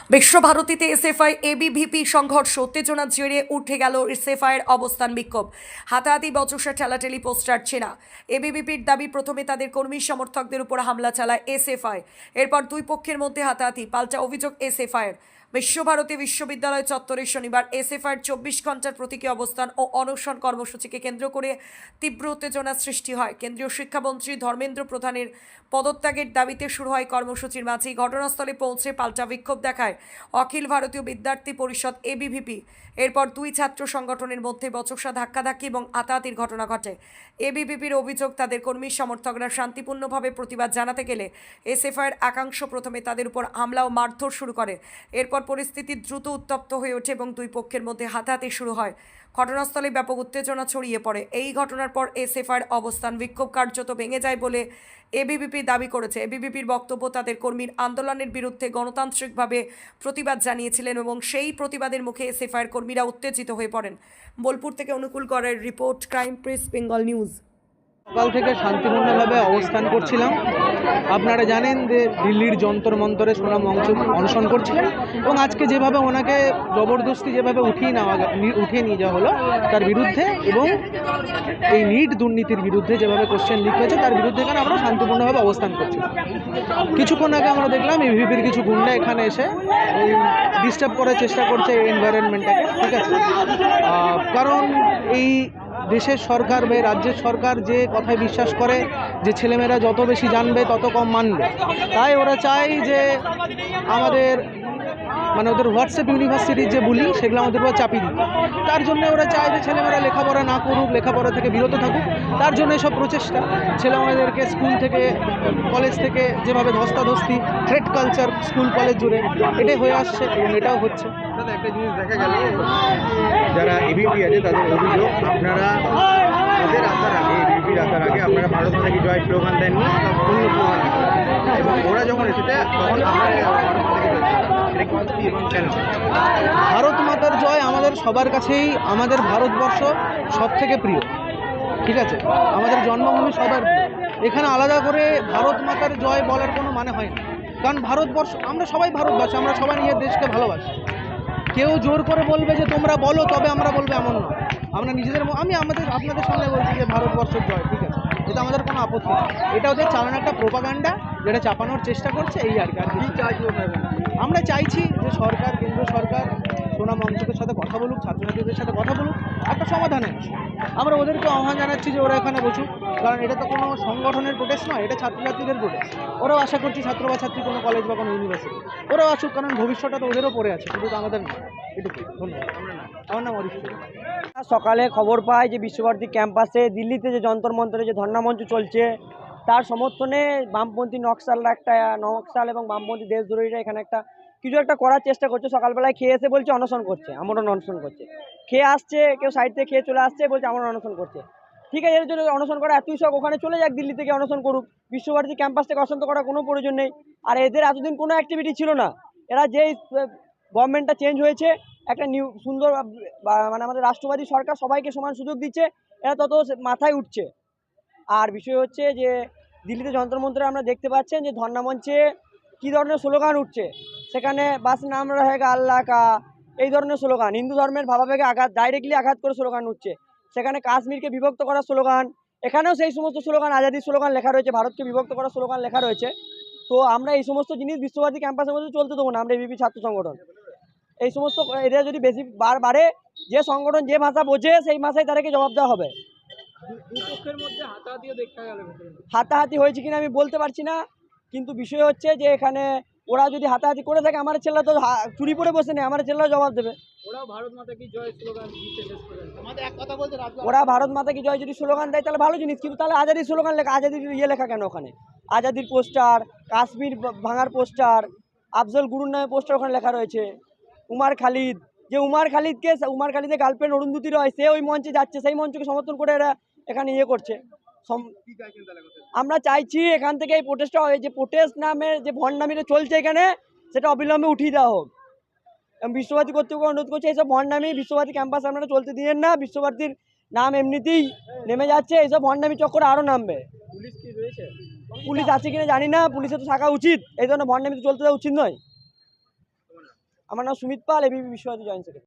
বিশ্বভারতীতে SFI ABVP সংঘর্ষ উত্তেজনার জেরে উঠে গেল এসএফআইয়ের অবস্থান বিক্ষোভ। হাতাহাতি বচসা ঠেলাঠেলি পোস্টার ছেঁড়া। এবিভিপির দাবি প্রথমে তাদের কর্মী সমর্থকদের উপর হামলা চালায় এসএফআই, এরপর দুই পক্ষের মধ্যে হাতাহাতি, পাল্টা অভিযোগ এসএফআইয়ের। বিশ্বভারতী বিশ্ববিদ্যালয় চত্বরে শনিবার এসএফআইয়ের 24 ঘন্টার প্রতীকী অবস্থান ও অনশন কর্মসূচিকে কেন্দ্র করে তীব্র উত্তেজনার সৃষ্টি হয়। কেন্দ্রীয় শিক্ষামন্ত্রী ধর্মেন্দ্র প্রধানের পদত্যাগের দাবিতে শুরু হয় কর্মসূচির মাঝেই ঘটনাস্থলে পৌঁছে পাল্টা বিক্ষোভ দেখায় অখিল ভারতীয় বিদ্যার্থী পরিষদ এবিভিপি। এরপর দুই ছাত্র সংগঠনের মধ্যে বচসা, ধাক্কাধাক্কি এবং হাতাহাতির ঘটনা ঘটে। এবিভিপির অভিযোগ, তাদের কর্মী সমর্থকরা শান্তিপূর্ণভাবে প্রতিবাদ জানাতে গেলে এসএফআইয়ের একাংশ প্রথমে তাদের উপর হামলা ও মারধর শুরু করে। এরপর পরিস্থিতি দ্রুত উত্তপ্ত হয়ে ওঠে এবং দুই পক্ষের মধ্যে হাতাহাতি শুরু হয়। ঘটনাস্থলে ব্যাপক উত্তেজনা ছড়িয়ে পড়ে। এই ঘটনার পর এসএফআইয়ের অবস্থান বিক্ষোভ কার্যত ভেঙে যায় বলে এবিভিপি দাবি করেছে। এবিভিপির বক্তব্য, তাদের কর্মীর আন্দোলনের বিরুদ্ধে গণতান্ত্রিকভাবে প্রতিবাদ জানিয়েছিলেন এবং সেই প্রতিবাদের মুখে এসএফআইয়ের কর্মীরা উত্তেজিত হয়ে পড়েন। বোলপুর থেকে অনুকূল করের report, crime press Bengal news. সকাল থেকে শান্তিপূর্ণভাবে অবস্থান করছিলাম। আপনারা জানেন যে দিল্লির যন্তর মন্তরে সোনাম অনশন করছিলেন এবং আজকে যেভাবে ওনাকে জবরদস্তি যেভাবে উঠিয়ে নিয়ে যাওয়া হলো তার বিরুদ্ধে এবং এই নিট দুর্নীতির বিরুদ্ধে যেভাবে কোশ্চেন লিক হয়েছে তার বিরুদ্ধে এখানে আমরা শান্তিপূর্ণভাবে অবস্থান করছিলাম। কিছুক্ষণ আগে আমরা দেখলাম এবিভিপির কিছু গুন্ডা এখানে এসে ডিস্টার্ব করার চেষ্টা করছে এনভায়রনমেন্টটাকে, ঠিক আছে। কারণ এই দেশের সরকার বা রাজ্যের সরকার যে কথায় বিশ্বাস করে যে ছেলেমেয়েরা যত বেশি জানবে তত কম মানবে, তাই ওরা চায় যে আমাদের ওদের হোয়াটসঅ্যাপ ইউনিভার্সিটির যে বুলি সেগুলো আমাদের উপর চাপিয়ে দিতে। তার জন্য ওরা চায় যে ছেলেমেয়েরা লেখাপড়া না করুক, লেখাপড়া থেকে বিরত থাকুক। তার জন্য এসব প্রচেষ্টা। ছেলেমেয়েদেরকে স্কুল থেকে কলেজ থেকে যেভাবে ধস্তাধস্তি, থ্রেট কালচার স্কুল কলেজ জুড়ে এটাই হয়ে আসছে এবং এটাও হচ্ছে। একটা জিনিস দেখা গেল, যারা এবিপি আছে তাদের অভিযোগ, আপনারা ওদের আসার আগে, এবিপির আসার আগে আপনারা ভারত মাতা কি জয় স্লোগান দেননি, অন্য স্লোগান এবং ওরা যখন এসেছে তখন ভারত মাতার জয় আমাদের সবার কাছেই, আমাদের ভারতবর্ষ সব থেকে প্রিয়, ঠিক আছে। আমাদের জন্মভূমি সবার প্রিয়। এখানে আলাদা করে ভারত মাতার জয় বলার কোনো মানে হয় না, কারণ ভারতবর্ষ, আমরা সবাই ভারতবাসী, আমরা সবাই নিজের দেশকে ভালোবাসি। কেউ জোর করে বলবে যে তোমরা বলো তবে আমরা বলবো, এমন নয়। আমরা নিজেদের, আমি আপনাদের সামনে বলছি যে ভারতবর্ষের জয়, ঠিক আছে, এটা আমাদের কোনো আপত্তি নেই। এটা ওদের চালানো একটা প্রোপাগান্ডা, যেটা চাপানোর চেষ্টা করছে, এই আর কি। আর কি চাইছি আমরা চাইছি যে সরকার, কেন্দ্র সরকার সোনাম অংশকের সাথে কথা বলুক, ছাত্রছাত্রীদের সাথে কথা বলুক, একটা সমাধানে আসুক। আমরা ওদেরকে আহ্বান জানাচ্ছি যে ওরা এখানে বসুক, কারণ এটা তো কোনো সংগঠনের প্রোটেস্ট নয়, এটা ছাত্রছাত্রীদের প্রোটেস্ট। ওরাও আশা করছি ছাত্র বা ছাত্রী কোনো কলেজ বা কোনো ইউনিভার্সিটি ওরাও আসুক, কারণ ভবিষ্যৎটা তো ওদেরও পড়ে আছে, শুধু তো আমাদের নয়। এটুকুই, ধন্যবাদ। আমার নাম অরিশ। সকালে খবর পাই যে বিশ্বভারতী ক্যাম্পাসে দিল্লিতে যে যন্তর মন্তরে যে ধর্ণামঞ্চ চলছে তার সমর্থনে বামপন্থী নকশাল এবং বামপন্থী দেশদ্রোহীরা এখানে কিছু একটা করার চেষ্টা করছে। সকালবেলায় খেয়ে এসে বলছে অনশন করছে, আমরণ অনশন করছে। খেয়ে আসছে, কেউ সাইড থেকে খেয়ে চলে আসছে, বলছে আমরণ অনশন করছে। ঠিক আছে, এর জন্য অনশন করা এতই শখ, ওখানে চলে যাক, দিল্লি থেকে অনশন করুক। বিশ্বভারতী ক্যাম্পাস থেকে অনশন করার কোনো প্রয়োজন নেই। আর এদের এতদিন কোনো অ্যাক্টিভিটি ছিল না। এরা যেই গভর্নমেন্টটা চেঞ্জ হয়েছে, একটা নিউ সুন্দর আমাদের রাষ্ট্রবাদী সরকার সবাইকে সমান সুযোগ দিচ্ছে, এরা তত মাথায় উঠছে। আর বিষয় হচ্ছে যে দিল্লিতে যন্তর মন্তরে আমরা দেখতে পাচ্ছেন যে ধর্ণামঞ্চে কী ধরনের স্লোগান উঠছে। সেখানে বাস নাম রহেগা আল্লাহ কা, এই ধরনের স্লোগান, হিন্দু ধর্মের ভাবাবেগে ডাইরেক্টলি আঘাত করে স্লোগান উঠছে। সেখানে কাশ্মীরকে বিভক্ত করার স্লোগান, এখানেও সেই সমস্ত স্লোগান, আজাদির স্লোগান লেখা রয়েছে, ভারতকে বিভক্ত করার স্লোগান লেখা রয়েছে। তো আমরা এই সমস্ত জিনিস বিশ্বভারতী ক্যাম্পাসের মধ্যে চলতে দেবো না। আমরা এবিপি ছাত্র সংগঠন এই সমস্ত এরিয়া যদি বেশি বাড়ে, যে সংগঠন যে ভাষা বোঝে সেই ভাষায় তাদেরকে জবাব দেওয়া হবে। হাতাহাতি হয়েছে কিনা আমি বলতে পারছি না, কিন্তু বিষয় হচ্ছে যে এখানে ওরা যদি হাতাহাতি করে থাকে, আমার ছেলেরা তো চুরি পরে বসে নেই, আমার ছেলেরা জবাব দেবে। ওরা ভারত মাতা কি জয় যদি স্লোগান দেয় তাহলে ভালো জিনিস, কিন্তু তাহলে আজাদির স্লোগান লেখা, আজাদির লেখা কেন ওখানে? আজাদির পোস্টার, কাশ্মীর ভাঙার পোস্টার, আফজল গুরুর নামে পোস্টার ওখানে লেখা রয়েছে। উমার খালিদ, যে উমার খালিদের গার্লফ্রেন্ড অরুন্ধতী রয়, সে ওই মঞ্চে যাচ্ছে, সেই মঞ্চকে সমর্থন করে এরা এখানে করছে। আমরা চাইছি এখান থেকে এই প্রোটেস্টটা, যে প্রোটেস্ট নামের যে ভণ্ডামিটা চলছে এখানে, সেটা অবিলম্বে উঠিয়ে দেওয়া হোক। বিশ্বভারতী কর্তৃপক্ষ অনুরোধ করছে, এইসব ভণ্ডামি বিশ্বভারতী ক্যাম্পাস আপনারা চলতে দিয়েন না। বিশ্বভারতীর নাম এমনিতেই নেমে যাচ্ছে, এইসব ভণ্ডামি চক্করে আরও নামবে। পুলিশ আছে কিনা জানি না, পুলিশে তো থাকা উচিত, এই ধরনের ভণ্ডামি চলতে দেওয়া উচিত নয়। আমার নাম সুমিত পাল, এবিপি বিশ্বভারতী জয়েন্ট সেক্রেটারি।